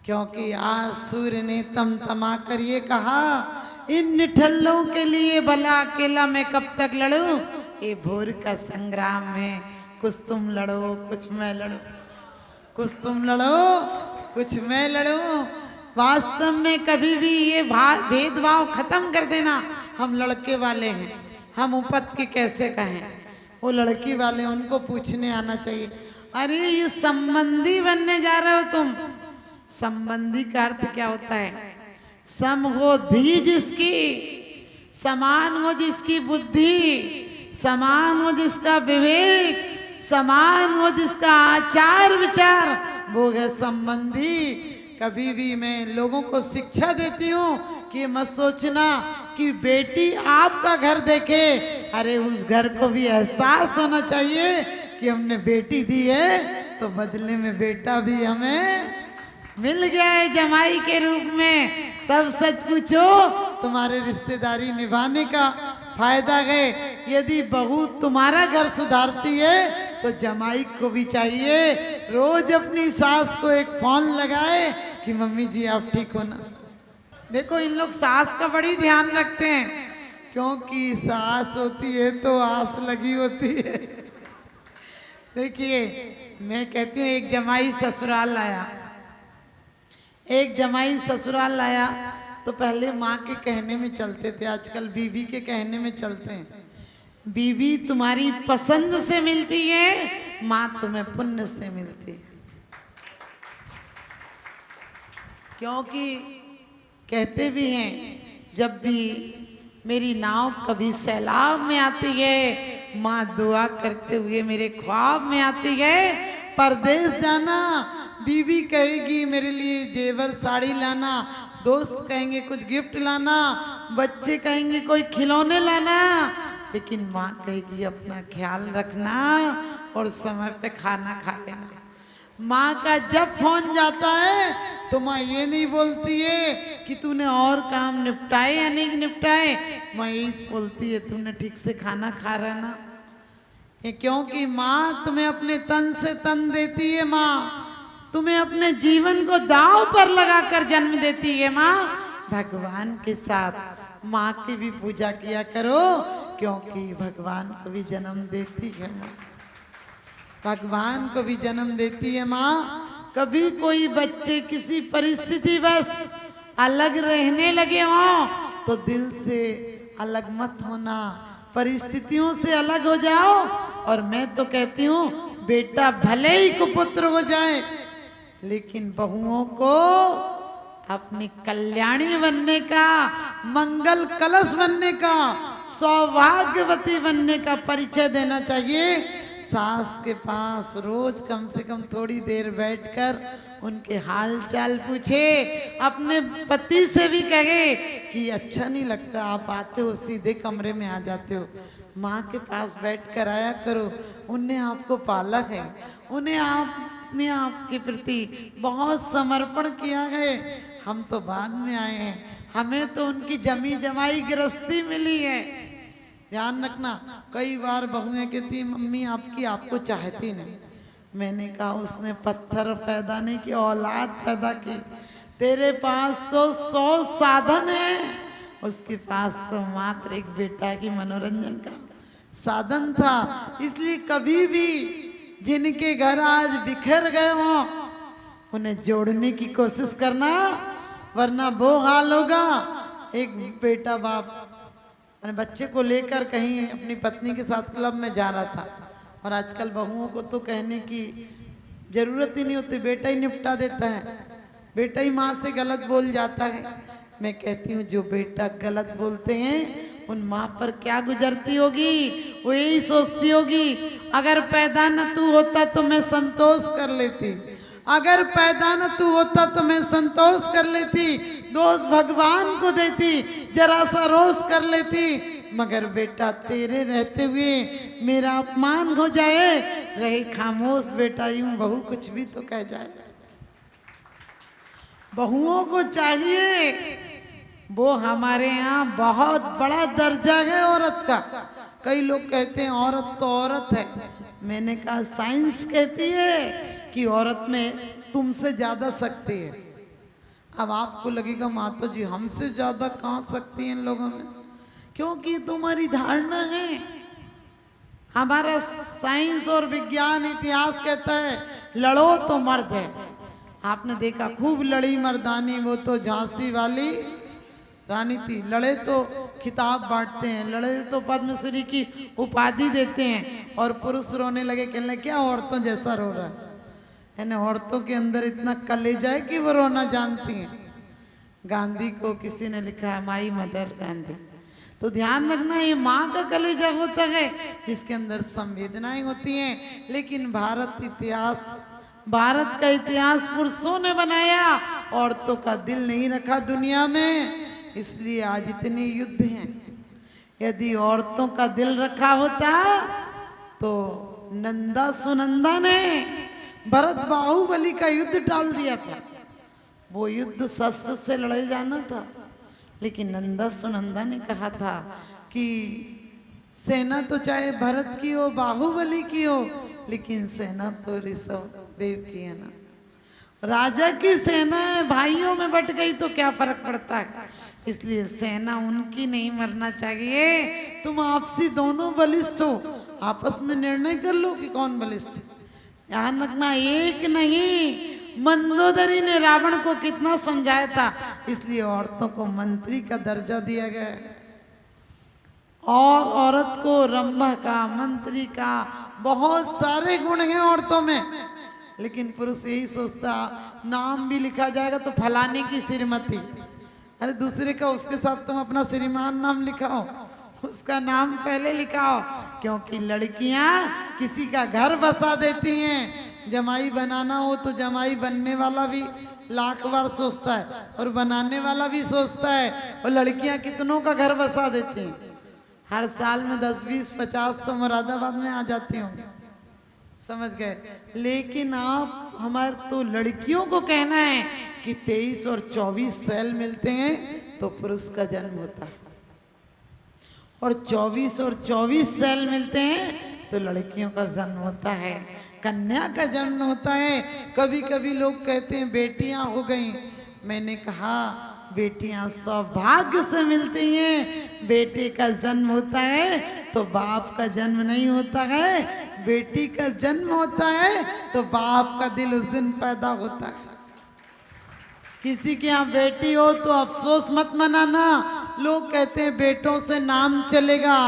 क्योंकि आज सूर्य ने तमतमा कर ये कहा, इन निठल्लों के लिए भला अकेला मैं कब तक लड़ूं। ये भोर का संग्राम है, कुछ तुम लड़ो कुछ मैं लड़ूं, कुछ तुम लड़ो कुछ मैं लड़ूं। वास्तव में कभी भी ये भेदभाव खत्म कर देना। हम लड़के वाले हैं, हम उपत के कैसे कहें, वो लड़की वाले उनको पूछने आना चाहिए। अरे ये संबंधी बनने जा रहे हो तुम। संबंधी का अर्थ क्या होता है? सम हो धी जिसकी, समान हो जिसकी बुद्धि, समान हो जिसका विवेक, समान हो जिसका आचार विचार, वो है संबंधी। कभी भी मैं लोगों को शिक्षा देती हूँ कि मत सोचना कि बेटी आपका घर देखे। अरे उस घर को भी एहसास होना चाहिए कि हमने बेटी दी है तो बदले में बेटा भी हमें मिल गया है जमाई के रूप में। तब सच पूछो तुम्हारे रिश्तेदारी निभाने का फायदा है। यदि बहू तुम्हारा घर सुधारती है तो जमाई को भी चाहिए रोज अपनी सास को एक फोन लगाए कि मम्मी जी आप ठीक हो ना। देखो इन लोग सास का बड़ी ध्यान रखते हैं, क्योंकि सास होती है तो आस लगी होती है। देखिए मैं कहती हूँ एक जमाई ससुराल आया, एक जमाई ससुराल आया तो पहले माँ के कहने में चलते थे, आजकल बीवी के कहने में चलते हैं। बीवी तुम्हारी पसंद से मिलती है, माँ तुम्हें पुण्य से मिलती है। क्योंकि कहते भी हैं जब भी मेरी नाव कभी सैलाब में आती है, माँ दुआ करते हुए मेरे ख्वाब में आती है। परदेश जाना, बीवी कहेगी मेरे लिए जेवर साड़ी लाना, दोस्त कहेंगे कुछ गिफ्ट लाना, बच्चे कहेंगे कोई खिलौने लाना, लेकिन माँ कहेगी अपना ख्याल रखना और समय पे खाना खा लेना। माँ का जब फोन जाता है तो माँ ये नहीं बोलती है कि तूने और काम निपटाए या नहीं निपटाए, माँ यही बोलती है तूने ठीक से खाना खा रहा ना। क्योंकि माँ तुम्हें अपने तन से तन देती है, माँ तुम्हें अपने जीवन को दांव पर लगाकर जन्म देती है। माँ भगवान के साथ माँ की भी पूजा किया करो, क्योंकि भगवान को भी जन्म देती है माँ, भगवान को भी जन्म देती है माँ। कभी कोई बच्चे किसी परिस्थिति बस अलग रहने लगे हों तो दिल से अलग मत होना, परिस्थितियों से अलग हो जाओ। और मैं तो कहती हूँ बेटा भले ही कुपुत्र हो जाए, लेकिन बहुओं को अपनी कल्याणी बनने का, मंगल कलश बनने का, सौभाग्यवती बनने का परिचय देना चाहिए। सास के पास रोज कम से कम थोड़ी देर बैठकर उनके हाल चाल पूछे, अपने पति से भी कहे कि अच्छा नहीं लगता आप आते हो सीधे कमरे में आ जाते हो, माँ के पास बैठ कर आया करो, उनने आपको पाला है, उन्हें आपने आपके प्रति बहुत समर्पण किया है। हम तो बाद में आए हैं, हमें तो उनकी जमी जमाई गृहस्थी मिली है। ध्यान रखना, कई बार बहुएं कहती मम्मी आपकी आपको चाहती नहीं। मैंने कहा उसने पत्थर पैदा नहीं किया, औलाद पैदा की। तेरे पास तो 100 साधन है, उसके पास तो मात्र एक बेटा की मनोरंजन का साधन था। इसलिए कभी भी जिनके घर आज बिखर गए हों उन्हें जोड़ने की कोशिश करना, वरना वो हाल होगा। एक बेटा बाप बच्चे को लेकर कहीं अपनी पत्नी के साथ क्लब में जा रहा था, और आजकल बहुओं को तो कहने की जरूरत ही नहीं होती, बेटा ही निपटा देता है, बेटा ही माँ से गलत बोल जाता है। मैं कहती हूँ जो बेटा गलत बोलते हैं उन माँ पर क्या गुजरती होगी, वो यही सोचती होगी अगर पैदा न तू होता तो मैं संतोष कर लेती, अगर पैदा न तू होता तो मैं संतोष कर लेती, दोष भगवान को देती, जरा सा रोष कर लेती, मगर बेटा तेरे रहते हुए मेरा अपमान हो जाए, रहे खामोश बेटा, यूं बहू कुछ भी तो कह जाए। बहुओं को चाहिए, वो हमारे यहाँ बहुत बड़ा दर्जा है औरत का। कई लोग कहते हैं औरत तो औरत है, मैंने कहा साइंस कहती है कि औरत में तुमसे ज्यादा शक्ति है। अब आपको लगेगा माता जी हमसे ज्यादा कहाँ शक्ति है इन लोगों में, क्योंकि तुम्हारी धारणा है। हमारा साइंस और विज्ञान इतिहास कहता है लड़ो तो मर्द है। आपने देखा खूब लड़ी मर्दानी, वो तो झांसी वाली रानी थी। लड़े तो खिताब बांटते हैं, लड़े तो पद्मश्री की उपाधि देते हैं, और पुरुष रोने लगे, कहने लगे क्या औरतों जैसा रो रहा है। यानी औरतों के अंदर इतना कलेजा है कि वो रोना जानती हैं। गांधी को किसी ने लिखा है माई मदर गांधी। तो ध्यान रखना ये माँ का कलेजा होता है, इसके अंदर संवेदनाएं होती हैं। लेकिन भारत का इतिहास पुरुषों ने बनाया, औरतों का दिल नहीं रखा दुनिया में, इसलिए आज इतने युद्ध हैं। यदि औरतों का दिल रखा होता तो नंदा सुनंदा ने भरत बाहुबली का युद्ध टाल दिया था। वो युद्ध शस्त्र से लड़े जाना था, लेकिन नंदा सुनंदा ने कहा था कि सेना तो चाहे भरत की हो बाहुबली की हो, लेकिन सेना तो ऋषभ देव की है ना। राजा की सेना है, भाइयों में बट गई तो क्या फर्क पड़ता है। इसलिए सेना उनकी नहीं मरना चाहिए। तुम आपसी दोनों बलिष्ठ हो, आपस में निर्णय कर लो कि कौन बलिष्ठ है। ध्यान रखना एक नहीं, मंदोदरी ने रावण को कितना समझाया था, इसलिए औरतों को मंत्री का दर्जा दिया गया है। और औरत को रंभा का, मंत्री का, बहुत सारे गुण हैं औरतों में। लेकिन पुरुष यही सोचता नाम भी लिखा जाएगा तो फलाने की श्रीमती, अरे दूसरे का उसके साथ तुम अपना श्रीमान नाम लिखाओ, उसका नाम पहले लिखाओ। क्योंकि लड़कियां किसी का घर बसा देती हैं। जमाई बनाना हो तो जमाई बनने वाला भी लाख बार सोचता है और बनाने वाला भी सोचता है, और लड़कियां कितनों का घर बसा देती हैं। हर साल में 10, 20, 50 तो मुरादाबाद में आ जाती होंगी, समझ गए। लेकिन आप हमारे तो लड़कियों को कहना है कि 23 और 24 सेल मिलते हैं तो पुरुष का जन्म होता है, और 24 और 24 सेल मिलते हैं तो लड़कियों का जन्म होता है, कन्या का जन्म होता है। कभी कभी लोग कहते हैं बेटियां हो गई, मैंने कहा बेटियां सौभाग्य से मिलती हैं। बेटे का जन्म होता है तो बाप का जन्म नहीं होता है, बेटी का जन्म होता है तो बाप का दिल उस दिन पैदा होता है। किसी के यहाँ बेटी हो तो अफसोस मत मनाना, लोग कहते हैं बेटों से नाम चलेगा।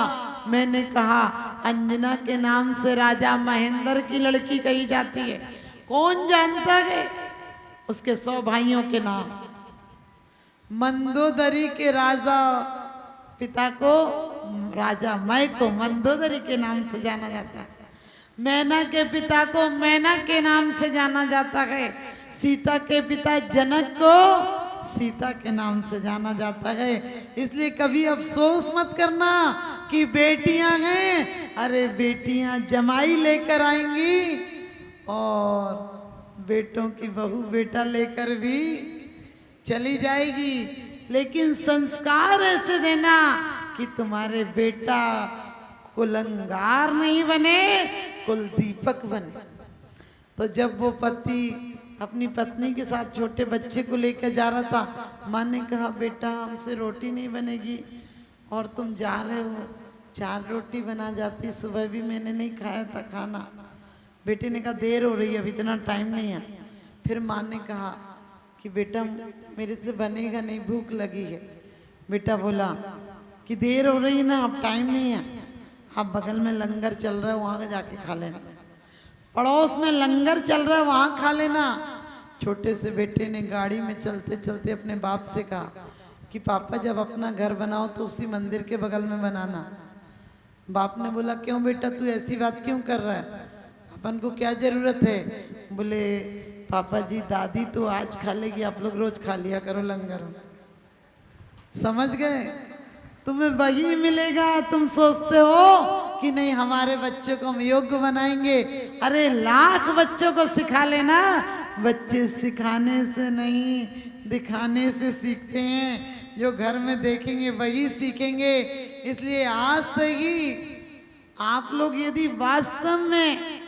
मैंने कहा अंजना के नाम से राजा महेंद्र की लड़की कही जाती है, कौन जानता है उसके 100 भाइयों के नाम। मंदोदरी के राजा पिता को, राजा मय को मंदोदरी के नाम से जाना जाता है। मैना के पिता को मैना के नाम से जाना जाता है। सीता के पिता जनक को सीता के नाम से जाना जाता है। इसलिए कभी अफसोस मत करना कि बेटियां हैं, अरे बेटियां जमाई लेकर आएंगी और बेटों की बहू बेटा लेकर भी चली जाएगी। लेकिन संस्कार ऐसे देना कि तुम्हारे बेटा कुलंगार नहीं बने, कुल दीपक बने। तो जब वो पति अपनी पत्नी के साथ छोटे बच्चे को लेकर जा रहा था, माँ ने कहा बेटा हमसे रोटी नहीं बनेगी और तुम जा रहे हो, 4 रोटी बना जाती, सुबह भी मैंने नहीं खाया था खाना। बेटे ने कहा देर हो रही है, अभी इतना टाइम नहीं है। फिर माँ ने कहा कि बेटा मेरे से बनेगा नहीं, भूख लगी है। बेटा बोला कि देर हो रही ना, अब टाइम नहीं है, आप बगल में लंगर चल रहा है वहाँ जाके खा लेना, पड़ोस में लंगर चल रहा है वहाँ खा लेना। छोटे से बेटे ने गाड़ी में चलते चलते अपने बाप से कहा कि पापा जब अपना घर बनाओ तो उसी मंदिर के बगल में बनाना। बाप ने बोला क्यों बेटा तू ऐसी बात क्यों कर रहा है, अपन को क्या जरूरत है। बोले पापा जी दादी तो आज खा लेगी, आप लोग रोज खा लिया करो लंगर में। समझ गए, तुम्हें वही मिलेगा। तुम सोचते हो कि नहीं हमारे बच्चों को हम योग्य बनाएंगे, अरे लाख बच्चों को सिखा लेना। बच्चे सिखाने से नहीं दिखाने से सीखते हैं, जो घर में देखेंगे वही सीखेंगे। इसलिए आज से ही आप लोग यदि वास्तव में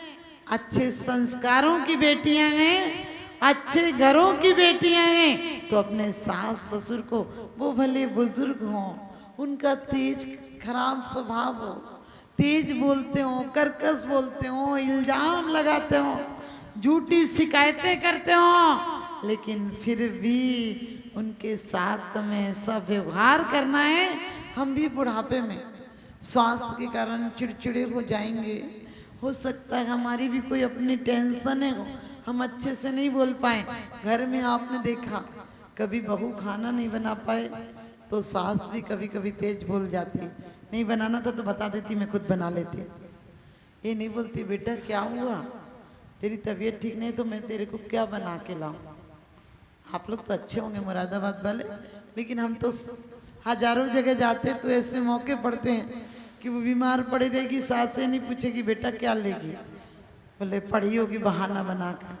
अच्छे संस्कारों की बेटियां हैं, अच्छे घरों की बेटियां हैं, तो अपने सास ससुर को, वो भले बुजुर्ग हों, उनका तेज खराब स्वभाव हो, तेज बोलते हो, कर्कश बोलते हो, इल्जाम लगाते हो, झूठी शिकायतें करते हो, लेकिन फिर भी उनके साथ में ऐसा व्यवहार करना है। हम भी बुढ़ापे में स्वास्थ्य के कारण चिड़चिड़े हो जाएंगे, हो सकता है हमारी भी कोई अपनी टेंशन है, हम अच्छे से नहीं बोल पाए। घर में आपने देखा कभी बहू खाना नहीं बना पाए तो सास भी कभी कभी तेज बोल जाती, नहीं बनाना था तो बता देती, मैं खुद बना लेती। ये नहीं बोलती बेटा क्या हुआ, तेरी तबीयत ठीक नहीं तो मैं तेरे को क्या बना के लाऊं। आप लोग तो अच्छे होंगे मुरादाबाद वाले, लेकिन हम तो हजारों जगह जाते तो ऐसे मौके पड़ते हैं कि वो बीमार पड़ी रहेगी, सास से नहीं पूछेगी बेटा क्या लेगी, बोले पड़ी होगी बहाना बनाकर।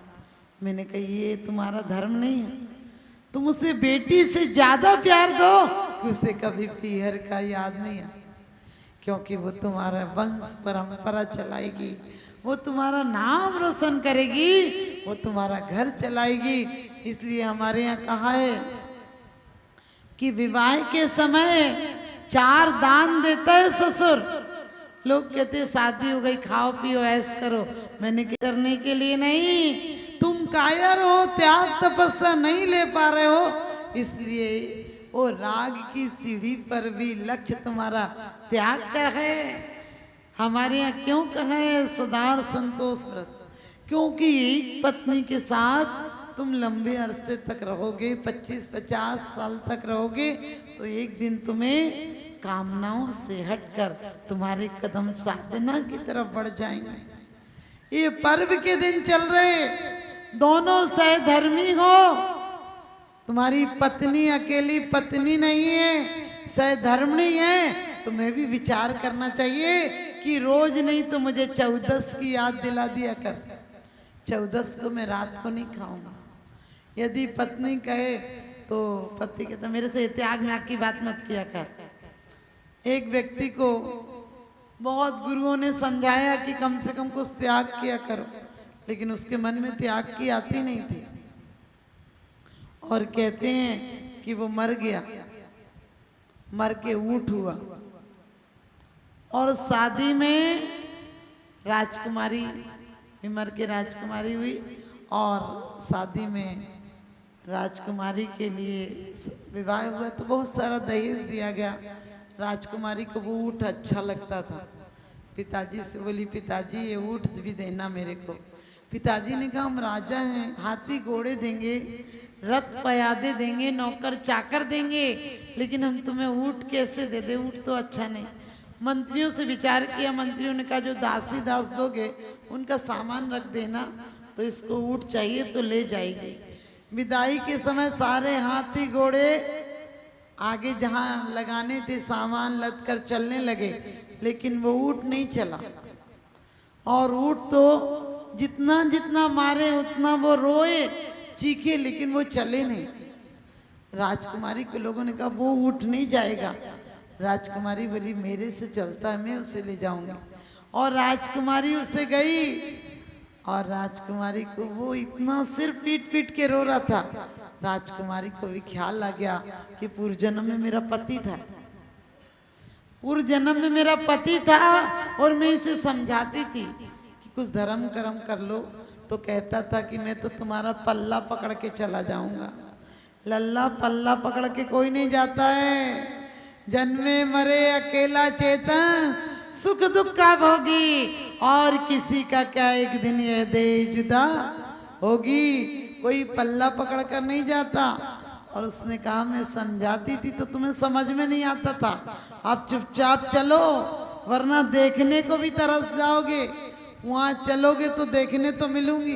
मैंने कहा ये तुम्हारा धर्म नहीं है, तुम उसे बेटी से ज्यादा प्यार दो कि उसे कभी पीहर का याद नहीं आए, क्योंकि वो तुम्हारा वंश परंपरा चलाएगी, वो तुम्हारा नाम रोशन करेगी, वो तुम्हारा घर चलाएगी। इसलिए हमारे यहाँ कहा है कि विवाह के समय 4 दान देता है ससुर। लोग कहते हैं शादी हो गई खाओ पियो ऐश करो, मैंने करने के लिए नहीं, तुम कायर हो, त्याग तपस्या नहीं ले पा रहे हो, इसलिए वो राग की सीढ़ी पर भी लक्ष्य तुम्हारा त्याग का है। हमारे यहाँ क्यों कहा है सुधार संतोष व्रत, क्योंकि एक पत्नी के साथ तुम लंबे अरसे तक रहोगे, 25-50 साल तक रहोगे, तो एक दिन तुम्हें कामनाओं से हटकर तुम्हारे कदम साधना की तरफ बढ़ जाएंगे। ये पर्व के दिन चल रहे, दोनों सहधर्मी हो, तुम्हारी पत्नी अकेली पत्नी नहीं है, सहधर्मिणी है, तुम्हें भी विचार करना चाहिए कि रोज नहीं तो मुझे 14 की याद दिला दिया कर, 14 को मैं रात को नहीं खाऊंगा। यदि पत्नी कहे तो पति कहता मेरे से त्याग म्याग की बात मत किया कर। एक व्यक्ति को बहुत गुरुओं ने समझाया कि कम से कम कुछ त्याग किया करो, लेकिन उसके मन में त्याग की आती नहीं थी, और कहते हैं कि वो मर गया, मर के ऊँट हुआ, और शादी में राजकुमारी भी मर के राजकुमारी हुई, और शादी में राजकुमारी के लिए विवाह हुआ तो बहुत सारा दहेज दिया गया। राजकुमारी को वो ऊँट अच्छा लगता था, पिताजी से बोली पिताजी ये ऊँट भी देना मेरे को। पिताजी ने कहा हम राजा हैं, हाथी घोड़े देंगे, रथ पयादे देंगे, नौकर चाकर देंगे, लेकिन हम तुम्हें ऊँट कैसे दे दे, ऊँट तो अच्छा नहीं। मंत्रियों से विचार किया, मंत्रियों ने कहा जो दासी दास दोगे उनका सामान रख देना, तो इसको ऊँट चाहिए तो ले जाएगी। विदाई के समय सारे हाथी घोड़े आगे जहाँ लगाने थे सामान लद कर चलने लगे, लेकिन वो ऊँट नहीं चला, और ऊँट तो जितना जितना मारे उतना वो रोए चीखे, लेकिन वो चले नहीं। राजकुमारी को लोगों ने कहा वो ऊँट नहीं जाएगा। राजकुमारी बोली मेरे से चलता है, मैं उसे ले जाऊंगी, और राजकुमारी उससे गई, और राजकुमारी को वो इतना सिर पीट पीट के रो रहा था। राजकुमारी को भी ख्याल आ गया कि पूर्व जन्म में मेरा पति था, पूर्व जन्म में मेरा पति था, और मैं इसे समझाती थी कि कुछ धर्म कर्म कर लो, तो कहता था कि मैं तो तुम्हारा पल्ला पकड़ के चला जाऊंगा। लल्ला पल्ला पकड़ के कोई नहीं जाता है, जन्मे मरे अकेला चेतन, सुख दुख का भोगी, और किसी का क्या एक दिन यह देह जुदा होगी, कोई पल्ला पकड़ कर नहीं जाता। और उसने कहा मैं समझाती थी तो तुम्हें समझ में नहीं आता था, आप चुपचाप चलो वरना देखने को भी तरस जाओगे, वहाँ चलोगे तो देखने तो मिलूंगी।